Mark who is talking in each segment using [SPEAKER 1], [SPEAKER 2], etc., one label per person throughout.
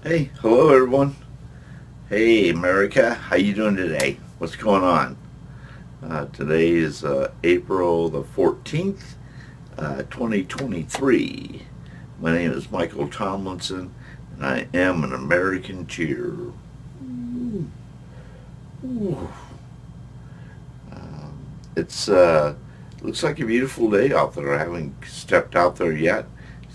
[SPEAKER 1] Hey, hello everyone. Hey America, how you doing today? What's going on? Today is April the 14th, 2023. My name is Michael Tomlinson, and I am an American cheer. Ooh, ooh. It's looks like a beautiful day out there. I haven't stepped out there yet.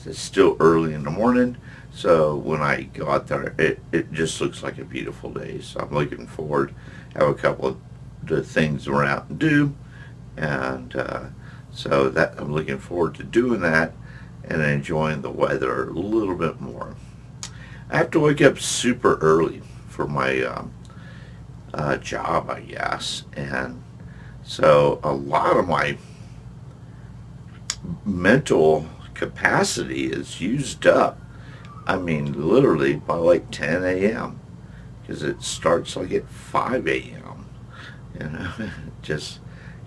[SPEAKER 1] It's still early in the morning, so when I go out there, it just looks like a beautiful day. So I'm looking forward. Have a couple of the things around and do, and so that I'm looking forward to doing that and enjoying the weather a little bit more. I have to wake up super early for my job, I guess, and so a lot of my mental capacity is used up. I mean, literally by like 10 a.m. because it starts like at 5 a.m. You know, it just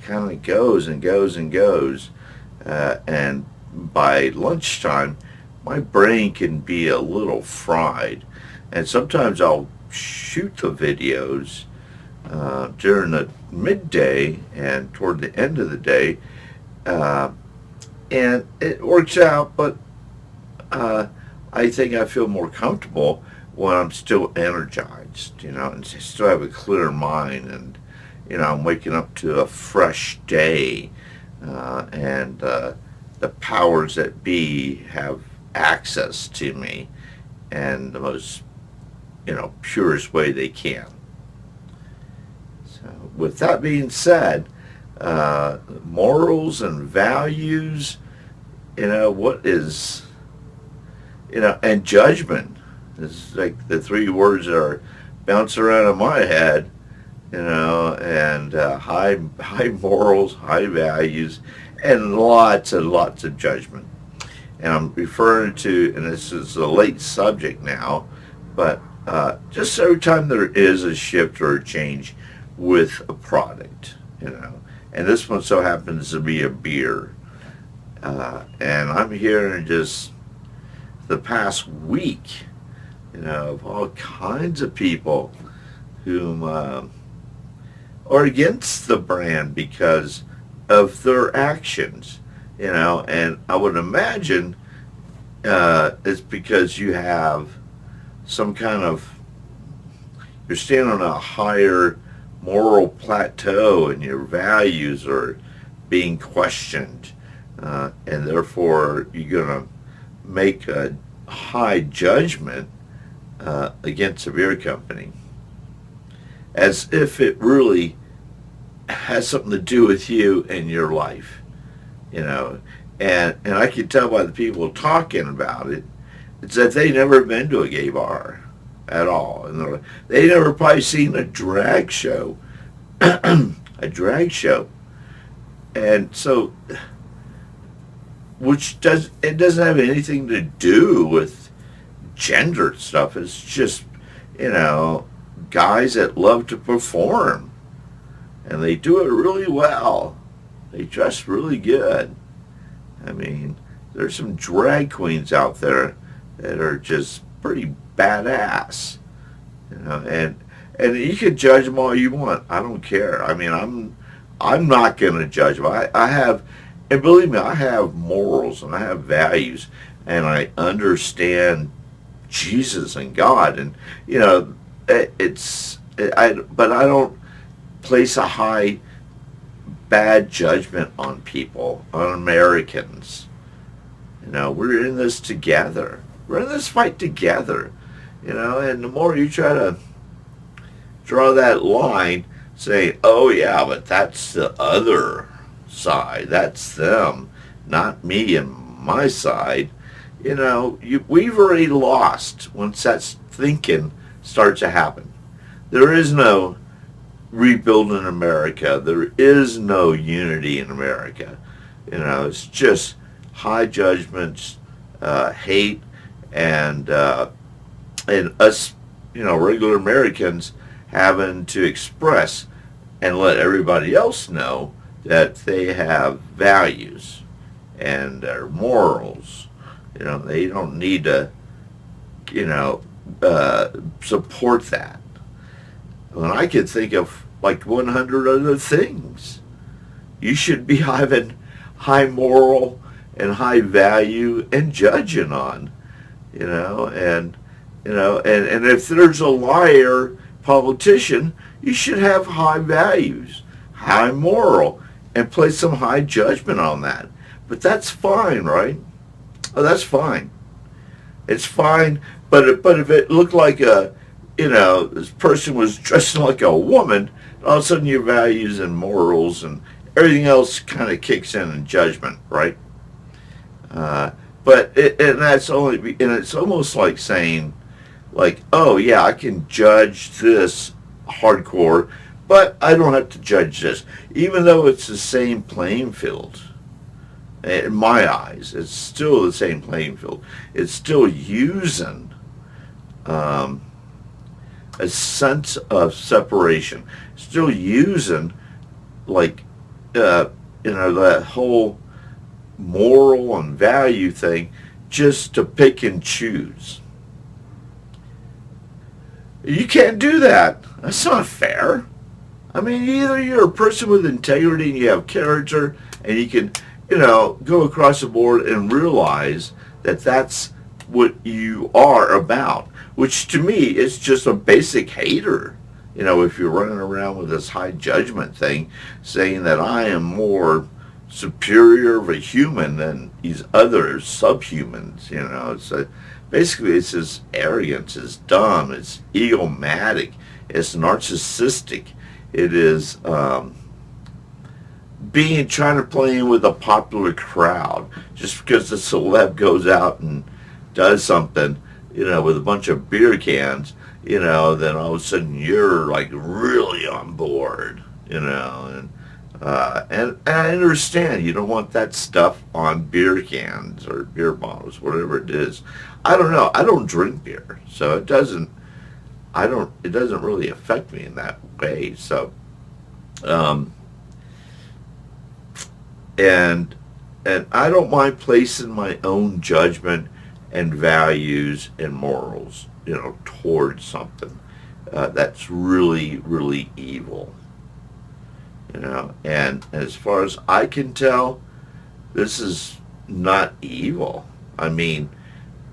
[SPEAKER 1] kind of goes and goes and goes. And by lunchtime, my brain can be a little fried. And sometimes I'll shoot the videos during the midday and toward the end of the day. Uh, and it works out, but uh, I think I feel more comfortable when I'm still energized, and still have a clear mind, and I'm waking up to a fresh day, and the powers that be have access to me, and the most purest way they can. So, with that being said, morals and values, what is and judgment is like the three words that are bouncing around in my head, and high morals, high values, and lots of judgment. And I'm referring to, and this is a late subject now, but just every time there is a shift or a change with a product, and this one so happens to be a beer, and I'm hearing just the past week, of all kinds of people whom are against the brand because of their actions, and I would imagine it's because you have some kind of, you're standing on a higher moral plateau and your values are being questioned, and therefore you're going to make a high judgment against a beer company as if it really has something to do with you and your life, you know. And I can tell by the people talking about it, it's that they never been to a gay bar at all, and they never probably seen a drag show, a drag show, and so which doesn't have anything to do with gender stuff. It's just you know guys that love to perform, and they do it really well. They dress really good. I mean, there's some drag queens out there that are just pretty badass, and you can judge them all you want. I don't care. I mean, I'm not gonna judge them. I have, and believe me, I have morals and I have values, and I understand Jesus and God, and but I don't place a high bad judgment on people, on Americans. We're in this together. We're in this fight together. And the more you try to draw that line, say, oh yeah, but that's the other side. That's them, not me and my side. We've already lost once that thinking starts to happen. There is no rebuilding America. There is no unity in America. It's just high judgments, hate, and us, regular Americans having to express and let everybody else know that they have values and their morals. They don't need to, you know, support that. When I could think of like 100 other things you should be having high moral and high value and judging on, and and if there's a liar politician, you should have high values, high moral, and place some high judgment on that. But that's fine, right? Oh, that's fine. It's fine. But if it looked like this person was dressing like a woman, all of a sudden your values and morals and everything else kind of kicks in judgment, right? And that's only, and it's almost like saying, like, oh yeah, I can judge this hardcore, but I don't have to judge this, even though it's the same playing field. In my eyes, it's still the same playing field. It's still using a sense of separation. Still using, like, that whole moral and value thing just to pick and choose. You can't do that. That's not fair. I mean, either you're a person with integrity and you have character and you can, go across the board and realize that that's what you are about, which to me is just a basic hater. If you're running around with this high judgment thing, saying that I am more superior of a human than these other subhumans, basically it's just arrogance, it's dumb, it's egomatic, it's narcissistic, it is trying to play in with a popular crowd. Just because the celeb goes out and does something, with a bunch of beer cans, then all of a sudden you're like really on board, and I understand you don't want that stuff on beer cans or beer bottles, whatever it is. I don't know. I don't drink beer, so it doesn't really affect me in that way. So, and I don't mind placing my own judgment and values and morals, towards something that's really, really evil. And as far as I can tell, this is not evil. I mean,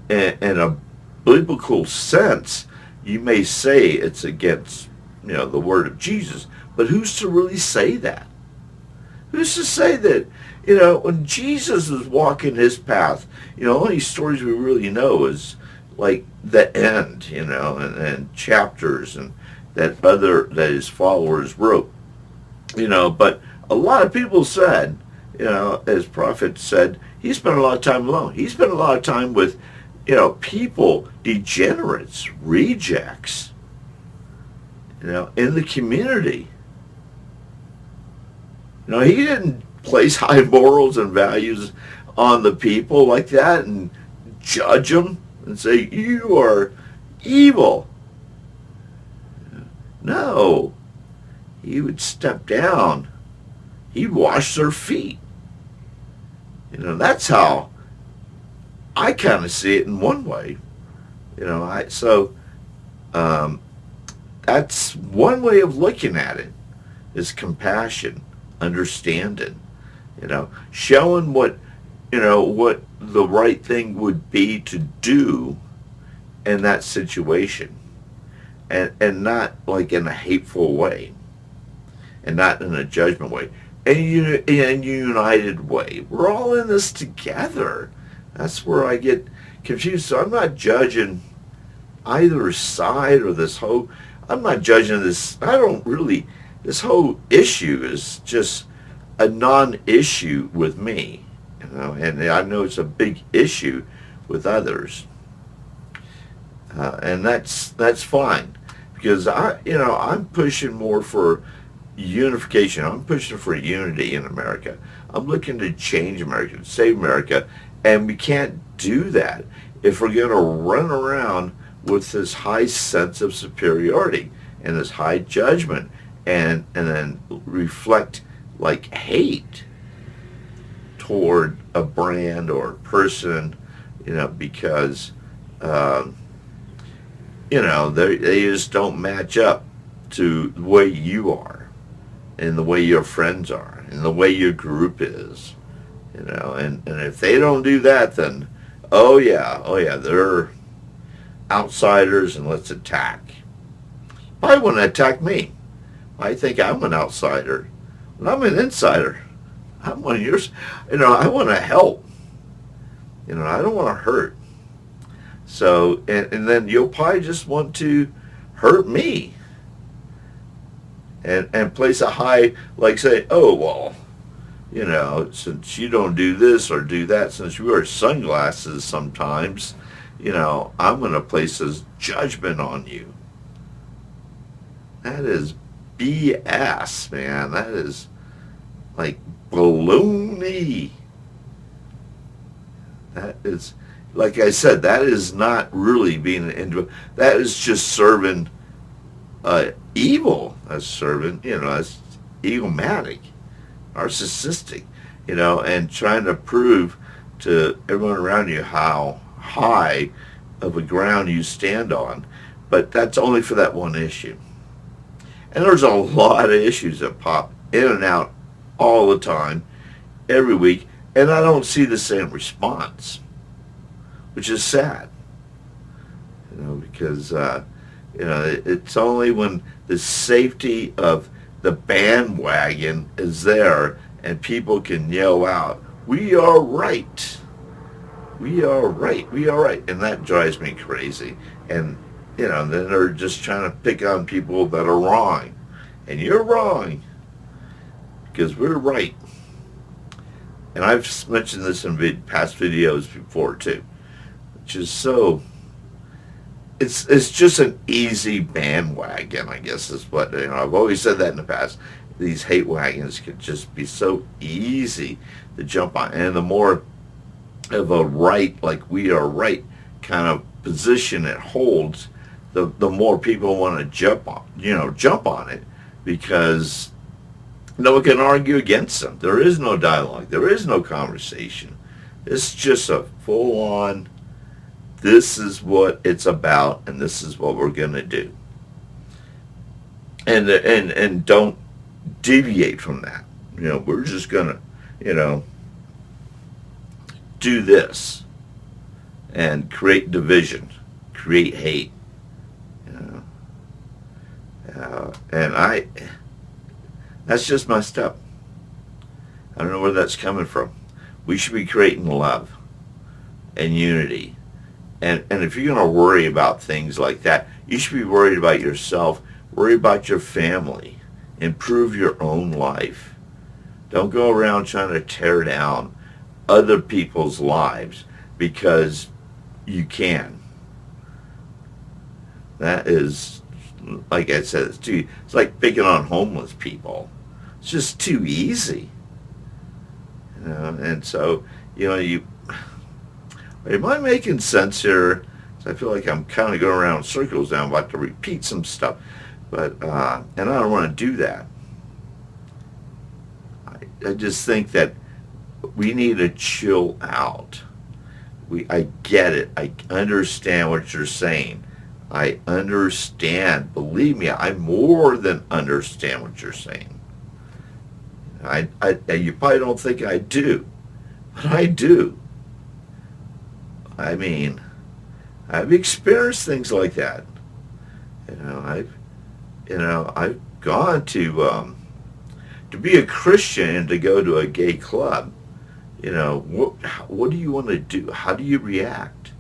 [SPEAKER 1] in a biblical sense, you may say it's against, the word of Jesus, but who's to really say that? Who's to say that, when Jesus was walking his path, only stories we really know is like the end, and chapters and that his followers wrote. But a lot of people said, as prophet said, he spent a lot of time alone. He spent a lot of time with, people, degenerates, rejects, in the community. He didn't place high morals and values on the people like that and judge them and say, you are evil. No. He would step down. He'd wash their feet. That's how I kind of see it in one way. That's one way of looking at it, is compassion, understanding, showing what the right thing would be to do in that situation, and not like in a hateful way, and not in a judgment way, and in a united way. We're all in this together. That's where I get confused. So I'm not judging either side or I'm not judging this. This whole issue is just a non-issue with me, and I know it's a big issue with others. And that's fine, because I'm pushing more for unification. I'm pushing for unity in America. I'm looking to change America, to save America, and we can't do that if we're going to run around with this high sense of superiority and this high judgment, and then reflect like hate toward a brand or a person, because they just don't match up to the way you are, and the way your friends are, and the way your group is. And if they don't do that, then oh yeah, they're outsiders, and let's attack. Why wouldn't attack me? I think I'm an outsider. And I'm an insider. I'm one of yours. I want to help. I don't want to hurt. So, and then you'll probably just want to hurt me. And place a high, like say, oh, well, since you don't do this or do that, since you wear sunglasses sometimes, I'm going to place this judgment on you. That is BS, man. That is like baloney. That is, like I said, that is not really being an individual. That is just serving evil. That's serving, that's egomatic, narcissistic, and trying to prove to everyone around you how high of a ground you stand on. But that's only for that one issue. And there's a lot of issues that pop in and out all the time, every week, and I don't see the same response, which is sad. Because it's only when the safety of the bandwagon is there and people can yell out, "We are right. We are right. We are right," and that drives me crazy. And then they're just trying to pick on people that are wrong. And you're wrong, because we're right. And I've mentioned this in past videos before too, which is it's just an easy bandwagon, I guess is what, I've always said that in the past. These hate wagons could just be so easy to jump on. And the more of a right, like we are right kind of position it holds, the more people want to jump on it, because no one can argue against them. There is no dialogue. There is no conversation. It's just a full-on, this is what it's about, and this is what we're going to do. And don't deviate from that. We're just going to, do this and create division, create hate. And that's just messed up. I don't know where that's coming from. We should be creating love and unity. And if you're going to worry about things like that, you should be worried about yourself, worry about your family, improve your own life. Don't go around trying to tear down other people's lives because you can. That is, like I said, it's like picking on homeless people. It's just too easy. And so, am I making sense here? I feel like I'm kind of going around in circles now. I'm about to repeat some stuff. But, and I don't want to do that. I just think that we need to chill out. I get it. I understand what you're saying. I understand. Believe me, I more than understand what you're saying. You probably don't think I do, but I do. I mean, I've experienced things like that. I've gone to be a Christian and to go to a gay club. What do you want to do? How do you react?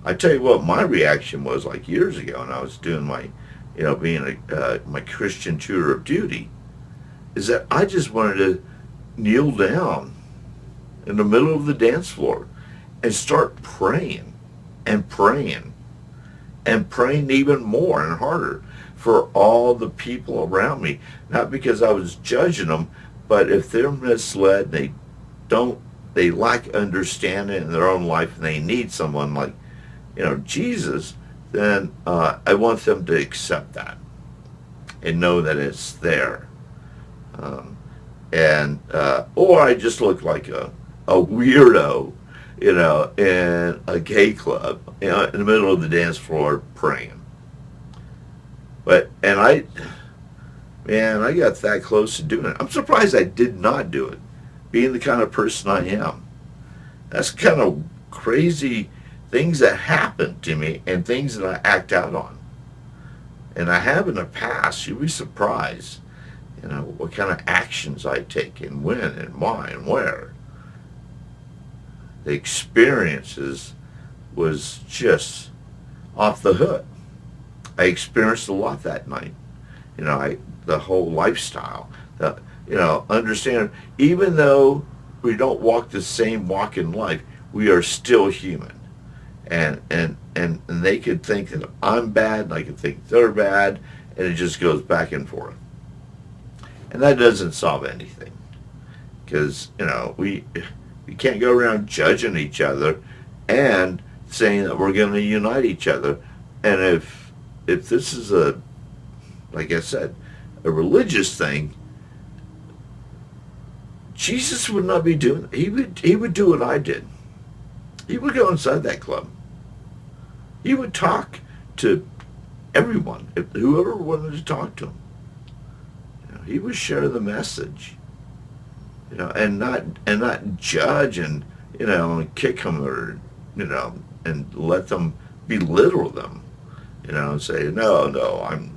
[SPEAKER 1] I tell you what, my reaction was like years ago when I was doing my, being my Christian tour of duty, is that I just wanted to kneel down in the middle of the dance floor and start praying and praying and praying even more and harder for all the people around me. Not because I was judging them, but if they're misled, they lack understanding in their own life and they need someone like, Jesus, then I want them to accept that and know that it's there. Or I just look like a weirdo in a gay club, in the middle of the dance floor praying. And I got that close to doing it. I'm surprised I did not do it, being the kind of person I am. That's kind of crazy things that happen to me and things that I act out on. And I have in the past. You'd be surprised, what kind of actions I take and when and why and where. The experiences was just off the hook. I experienced a lot that night. The whole lifestyle. Understand, even though we don't walk the same walk in life, we are still human. And they could think that I'm bad, and I could think they're bad, and it just goes back and forth. And that doesn't solve anything, because we can't go around judging each other and saying that we're going to unite each other. And if this is like I said, a religious thing, Jesus would not be doing it. He would do what I did. He would go inside that club. He would talk to everyone, whoever wanted to talk to him. He would share the message, and not judge and kick them or and let them belittle them, and say no I'm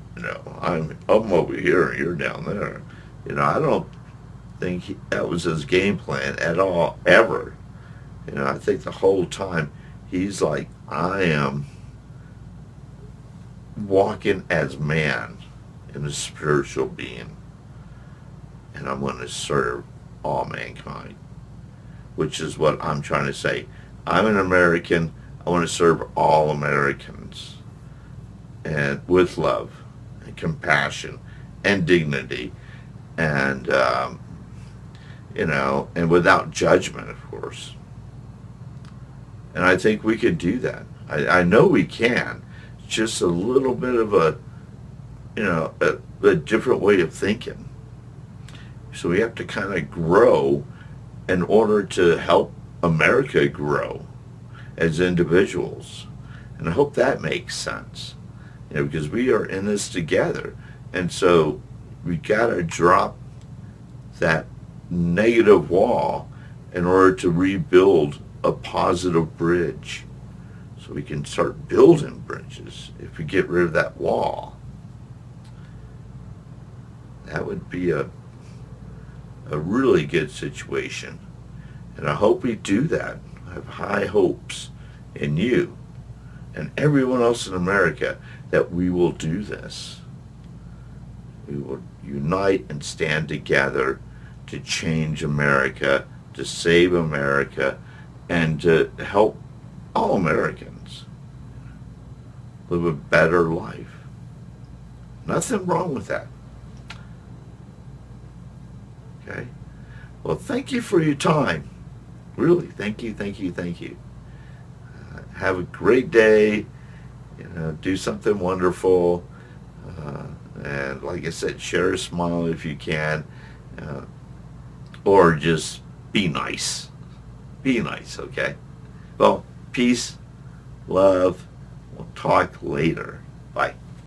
[SPEAKER 1] over here and you're down there. I don't think that was his game plan at all, ever. I think the whole time he's like, I am walking as man in a spiritual being, and I'm going to serve all mankind, which is what I'm trying to say. I'm an American. I want to serve all Americans, and with love and compassion and dignity, and and without judgment, of course. And I think we could do that. I know we can. Just a little bit of a different way of thinking. So we have to kind of grow in order to help America grow as individuals. And I hope that makes sense. Because we are in this together. And so we got to drop that negative wall in order to rebuild a positive bridge. So we can start building bridges. If we get rid of that wall, that would be a really good situation. And I hope we do that. I have high hopes in you and everyone else in America that we will do this. We will unite and stand together to change America, to save America, and to help all Americans live a better life. Nothing wrong with that. Okay? Well, thank you for your time. Really, thank you. Have a great day. Do something wonderful. And like I said, share a smile if you can. Or just be nice. Be nice, okay? Well, peace, love. We'll talk later. Bye.